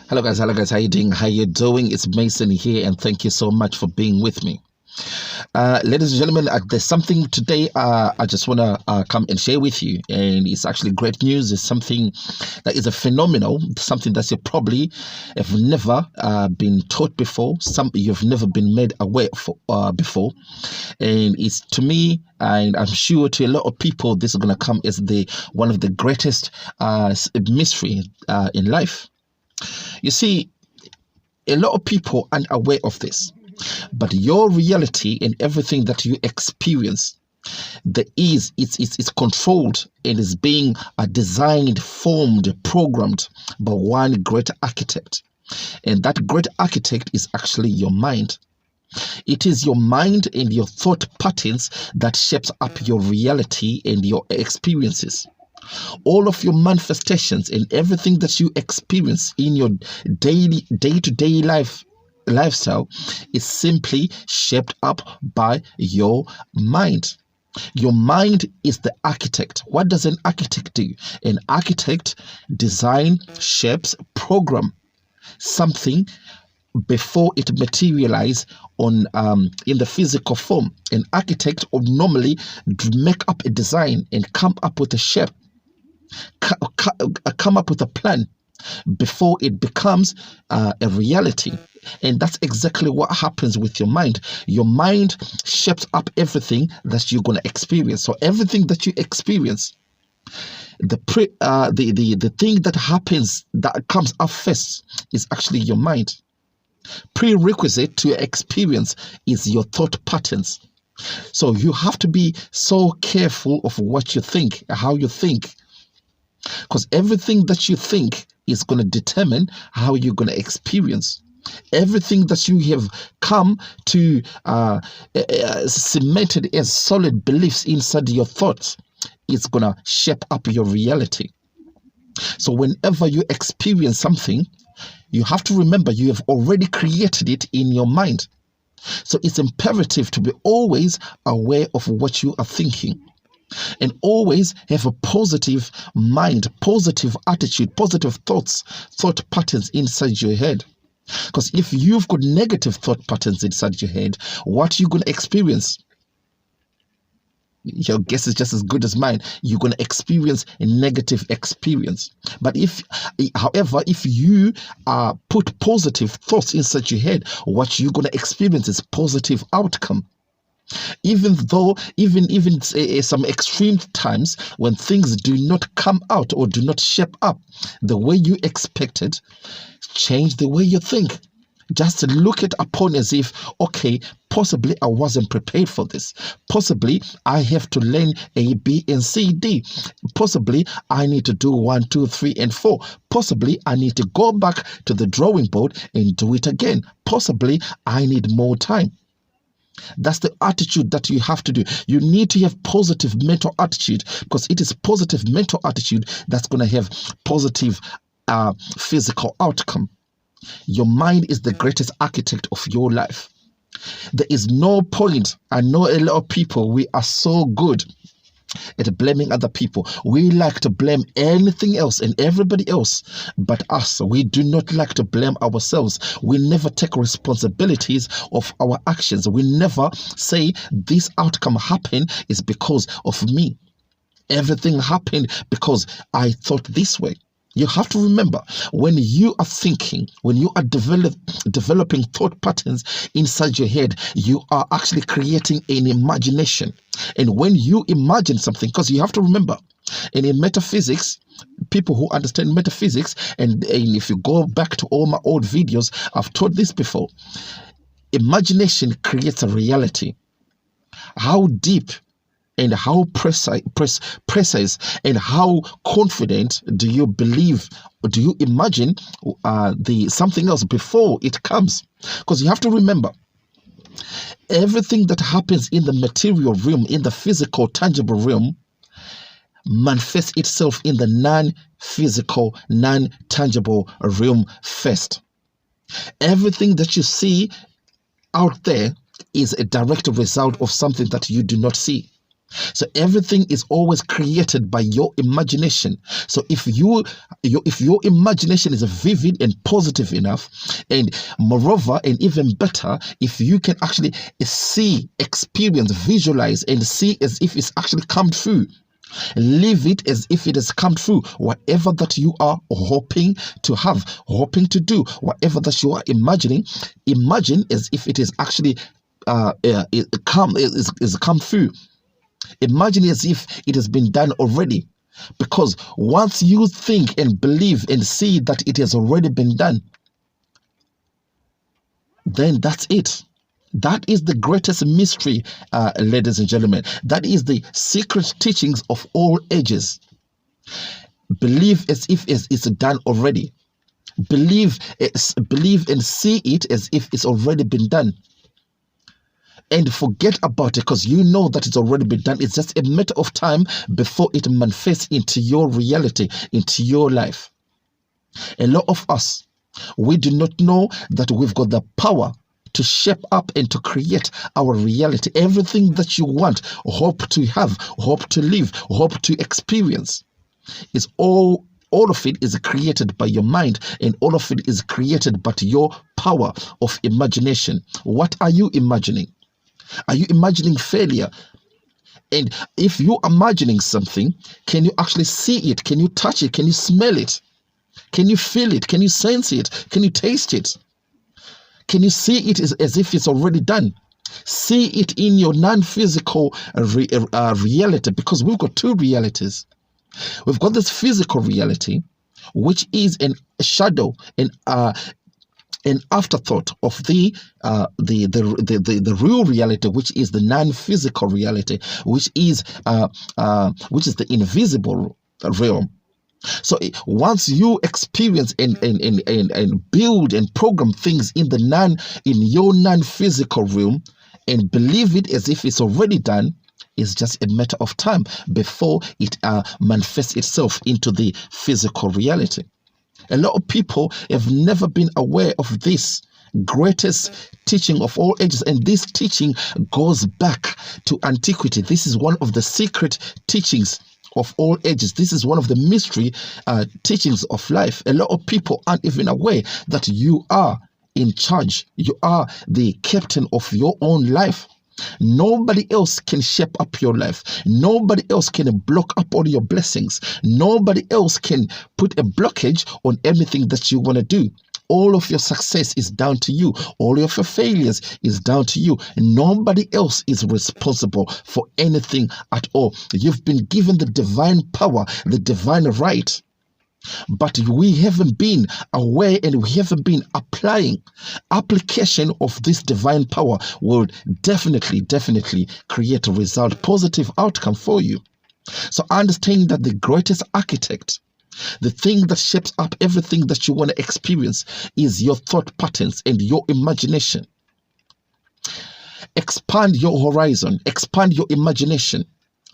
Hello guys, how you doing? How you doing? It's Mason here, and thank you so much for being with me. Ladies and gentlemen, there's something today I just want to come and share with you, and it's actually great news. It's something that is a phenomenal, something that you probably have never been taught before, you've never been made aware before, and it's to me, and I'm sure to a lot of people, this is going to come as one of the greatest mystery in life. You see, a lot of people aren't aware of this, but your reality and everything that you experience, it's controlled and is being designed, formed, programmed by one great architect, and that great architect is actually your mind. It is your mind and your thought patterns that shapes up your reality and your experiences. All of your manifestations and everything that you experience in your day-to-day lifestyle is simply shaped up by your mind. Your mind is the architect. What does an architect do? An architect design, shapes, program something before it materialize on in the physical form. An architect would normally make up a design and come up with a shape, come up with a plan before it becomes a reality. And that's exactly what happens with your mind. Your mind shapes up everything that you're going to experience. So everything that you experience, the thing that happens, that comes up first, is actually your mind. Prerequisite to your experience is your thought patterns. So you have to be so careful of what you think, how you think, because everything that you think is going to determine how you're going to experience. Everything that you have come to cemented as solid beliefs inside your thoughts is going to shape up your reality. So whenever you experience something, you have to remember you have already created it in your mind. So it's imperative to be always aware of what you are thinking, and always have a positive mind, positive attitude, positive thought patterns inside your head. Because if you've got negative thought patterns inside your head, what you're going to experience, your guess is just as good as mine. You're going to experience a negative experience. But however, if you put positive thoughts inside your head, what you're going to experience is positive outcome. Even some extreme times when things do not come out or do not shape up the way you expected, change the way you think. Just look it upon as if, okay, possibly I wasn't prepared for this. Possibly I have to learn A, B, and C, D. Possibly I need to do 1, 2, 3, and 4. Possibly I need to go back to the drawing board and do it again. Possibly I need more time. That's the attitude that you have to do. You need to have positive mental attitude, because it is positive mental attitude that's going to have positive physical outcome. Your mind is the greatest architect of your life. There is no point. I know a lot of people, we are so good at blaming other people. We like to blame anything else and everybody else but us. We do not like to blame ourselves. We never take responsibilities of our actions. We never say this outcome happened is because of me. Everything happened because I thought this way. You have to remember, when you are thinking, when you are developing thought patterns inside your head, you are actually creating an imagination. And when you imagine something, because you have to remember, and in metaphysics, people who understand metaphysics, and if you go back to all my old videos, I've taught this before, imagination creates a reality. How deep and how precise and how confident do you believe, or do you imagine something else before it comes? Because you have to remember, everything that happens in the material realm, in the physical, tangible realm, manifests itself in the non-physical, non-tangible realm first. Everything that you see out there is a direct result of something that you do not see. So everything is always created by your imagination. So if your imagination is vivid and positive enough, and moreover, and even better, if you can actually see, experience, visualize, and see as if it's actually come true, live it as if it has come true. Whatever that you are hoping to have, hoping to do, whatever that you are imagining, imagine as if it is actually come through. Imagine as if it has been done already. Because once you think and believe and see that it has already been done, then that's it. That is the greatest mystery, ladies and gentlemen. That is the secret teachings of all ages. Believe as if it's done already. Believe and see it as if it's already been done. And forget about it, because you know that it's already been done. It's just a matter of time before it manifests into your reality, into your life. A lot of us, we do not know that we've got the power to shape up and to create our reality. Everything that you want, hope to have, hope to live, hope to experience, is all of it is created by your mind, and all of it is created by your power of imagination. What are you imagining? Are you imagining failure? And if you're imagining something, can you actually see it? Can you touch it? Can you smell it? Can you feel it? Can you sense it? Can you taste it? Can you see it as if it's already done? See it in your non-physical reality, because we've got two realities. We've got this physical reality, which is a shadow, an afterthought of the real reality, which is the non-physical reality, which is the invisible realm. So once you experience and build and program things in your non-physical realm and believe it as if it's already done, it's just a matter of time before it manifests itself into the physical reality. A lot of people have never been aware of this greatest teaching of all ages, and this teaching goes back to antiquity. This is one of the secret teachings of all ages. This is one of the mystery teachings of life. A lot of people aren't even aware that you are in charge. You are the captain of your own life. Nobody else can shape up your life. Nobody else can block up all your blessings. Nobody else can put a blockage on everything that you want to do. All of your success is down to you. All of your failures is down to you. Nobody else is responsible for anything at all. You've been given the divine power, the divine right. But we haven't been aware, and we haven't been applying. Application of this divine power will definitely create a result, positive outcome for you. So understand that the greatest architect, the thing that shapes up everything that you want to experience, is your thought patterns and your imagination. Expand your horizon, expand your imagination.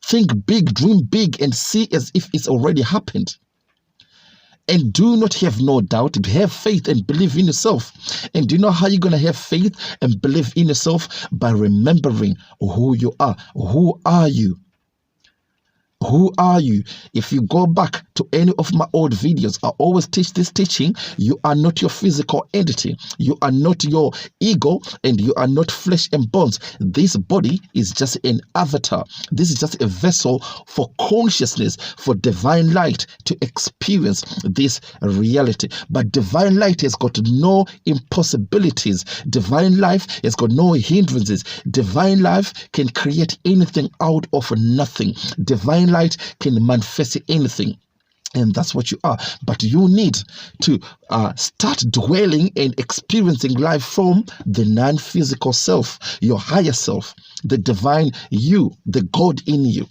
Think big, dream big, and see as if it's already happened. And do not have no doubt. Have faith and believe in yourself. And do you know how you're going to have faith and believe in yourself? By remembering who you are. Who are you? Who are you? If you go back to any of my old videos, I always teach this teaching. You are not your physical entity. You are not your ego, and you are not flesh and bones. This body is just an avatar. This is just a vessel for consciousness, for divine light to experience this reality. But divine light has got no impossibilities. Divine life has got no hindrances. Divine life can create anything out of nothing. Divine light can manifest anything. And that's what you are. But you need to start dwelling and experiencing life from the non-physical self, your higher self, the divine you, the God in you.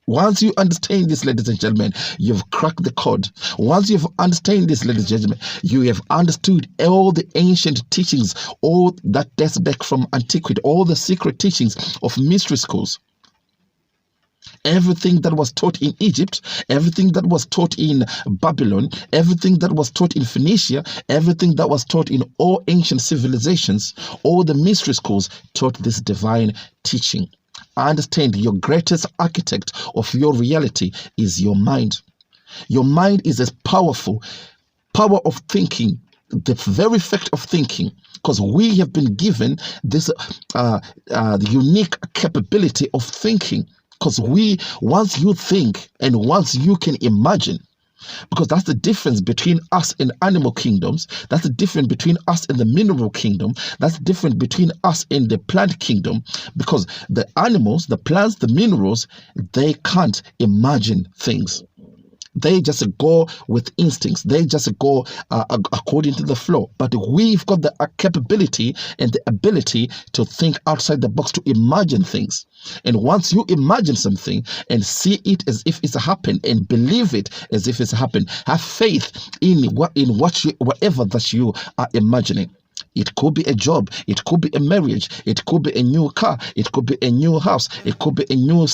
Once you understand this, ladies and gentlemen, you've cracked the code. Once you've understand this, ladies and gentlemen, you have understood all the ancient teachings, all that dates back from antiquity, all the secret teachings of mystery schools. Everything that was taught in Egypt, everything that was taught in Babylon, everything that was taught in Phoenicia, everything that was taught in all ancient civilizations, all the mystery schools taught this divine teaching. Understand your greatest architect of your reality is your mind. Your mind is as powerful, power of thinking, the very fact of thinking, because we have been given this unique capability of thinking. Because once you think and once you can imagine, because that's the difference between us and animal kingdoms. That's the difference between us and the mineral kingdom. That's the difference between us and the plant kingdom. Because the animals, the plants, the minerals, they can't imagine things. They just go with instincts. They just go according to the flow. But we've got the capability and the ability to think outside the box, to imagine things. And once you imagine something and see it as if it's happened and believe it as if it's happened, have faith in whatever that you are imagining. It could be a job, it could be a marriage, it could be a new car, it could be a new house, it could be a new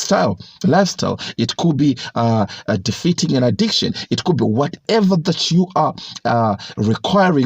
lifestyle, it could be defeating an addiction, it could be whatever that you are requiring